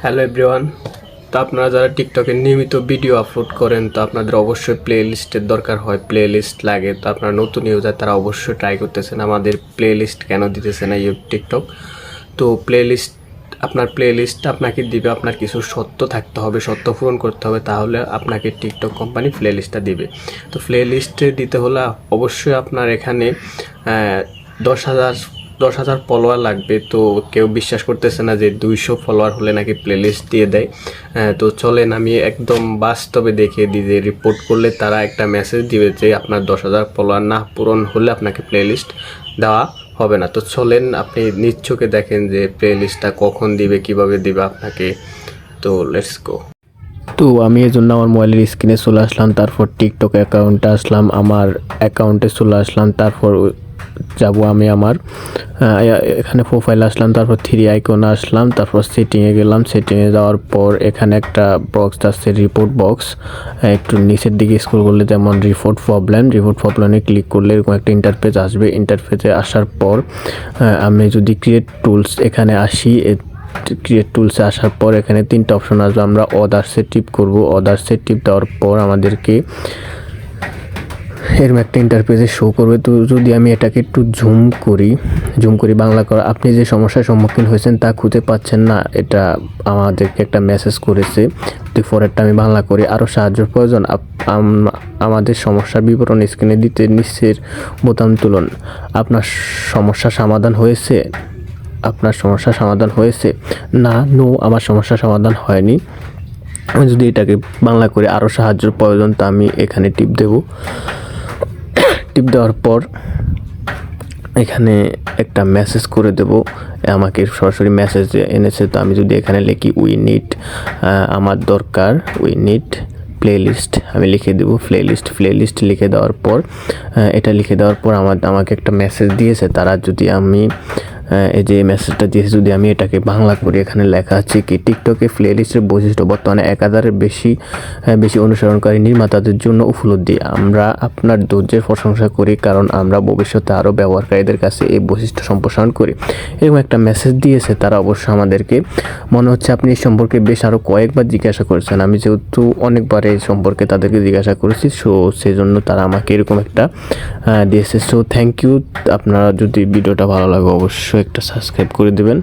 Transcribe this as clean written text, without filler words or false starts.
Hello everyone. তো আপনারা যারা টিকটকে নিয়মিত ভিডিও আপলোড করেন, তো আপনাদের অবশ্যই প্লে লিস্টের দরকার হয়, প্লে লিস্ট লাগে। তো আপনারা নতুন ইউজার তারা অবশ্যই ট্রাই করতেছেন, আমাদের প্লে লিস্ট কেন দিতেছে না টিকটক। তো প্লে লিস্ট আপনাকে দিবে, আপনার কিছু সত্য থাকতে হবে, সত্য পূরণ করতে হবে, তাহলে আপনাকে টিকটক কোম্পানি প্লে লিস্টটা দিবে। তো প্লে লিস্টে দিতে হলে অবশ্যই আপনার এখানে 10,000 ফলোয়ার লাগবে। তো কেউ বিশ্বাস করতেছে না যে 200 ফলোয়ার হলে নাকি প্লেলিস্ট দিয়ে দেয়। তো চলেন আমি একদম বাস্তবে দেখিয়ে দিই যে রিপোর্ট করলে তারা একটা মেসেজ দিবে যে আপনার 10,000 ফলোয়ার না পূরণ হলে আপনাকে প্লেলিস্ট দেওয়া হবে না। তো চলেন আপনি নিজ চোখে দেখেন যে প্লেলিস্টটা কখন দিবে, কিভাবে দিবে আপনাকে। তো লেটস গো। তো আমি এই জন্য আমার মোবাইলের স্ক্রিনে চলে আসলাম, তারপর টিকটক অ্যাকাউন্টে আসলাম, আমার অ্যাকাউন্টে চলে আসলাম, তারপর যাব আমি আমার এখানে প্রোফাইল আসলাম, তারপর 3 আইকনে আসলাম, তারপর সেটিংয়ে গেলাম। সেটিংয়ে যাওয়ার পর এখানে একটা বক্স আসছে, রিপোর্ট বক্স। একটু নিচের দিকে স্ক্রল করলে যেমন রিপোর্ট প্রবলেমে ক্লিক করলে এরকম একটা ইন্টারফেস আসবে। ইন্টারফেসে আসার পর আমি যদি ক্রিয়েট টুলস এখানে আসি, ক্রিয়েট টুলসে আসার পর এখানে 3টা অপশন আসবে। আমরা অদার্সে টিপ করব। অদার্সে টিপ দেওয়ার পর আমাদেরকে এরকম একটা ইন্টারফেসে শো করবে। তো যদি আমি এটাকে একটু জুম করি বাংলা করা, আপনি যে সমস্যার সম্মুখীন হয়েছেন তা খুঁজে পাচ্ছেন না, এটা আমাদেরকে একটা মেসেজ করেছে। তো পরেরটা আমি বাংলা করি, আরও সাহায্যের প্রয়োজন, আমাদের সমস্যার বিবরণ স্ক্রিনে দিতে নিচের বোতাম তুলুন। আপনার সমস্যার সমাধান হয়েছে? না, নো, আমার সমস্যার সমাধান হয়নি। আমি যদি এটাকে বাংলা করে আরও সাহায্যের প্রয়োজন, তা আমি এখানে টিপ দেব। টিপ দেওয়ার পর এখানে একটা মেসেজ করে দেব, আমাকে সরাসরি মেসেজ এনেছে। তো আমি যদি এখানে লিখি আমার দরকার প্লেলিস্ট, আমি লিখে দেবো প্লেলিস্ট লিখে দেওয়ার পর এটা লিখে দেওয়ার পর আমাকে একটা মেসেজ দিয়েছে। তারা যদি আমি এই যে মেসেজটা দিয়েছে, যদি আমি এটাকে বাংলা করি, এখানে লেখা আছে কি, টিকটকে প্লেলিস্টের বৈশিষ্ট্য বর্তমানে 1000-এর বেশি অনুসরণকারী নির্মাতাদের জন্য উপলব্ধি। আমরা আপনার ধৈর্যের প্রশংসা করি, কারণ আমরা ভবিষ্যতে আরও ব্যবহারকারীদের কাছে এই বৈশিষ্ট্য সম্প্রসারণ করি। এরকম একটা মেসেজ দিয়েছে তারা। অবশ্য আমাদেরকে মনে হচ্ছে আপনি এই সম্পর্কে বেশ আরও কয়েকবার জিজ্ঞাসা করেছেন। আমি যেহেতু অনেকবার এই সম্পর্কে তাদেরকে জিজ্ঞাসা করেছি, সেই জন্য তারা আমাকে এরকম একটা দিয়েছে। So thank you. আপনারা যদি ভিডিওটা ভালো লাগে অবশ্যই একটা সাবস্ক্রাইব করে দেবেন।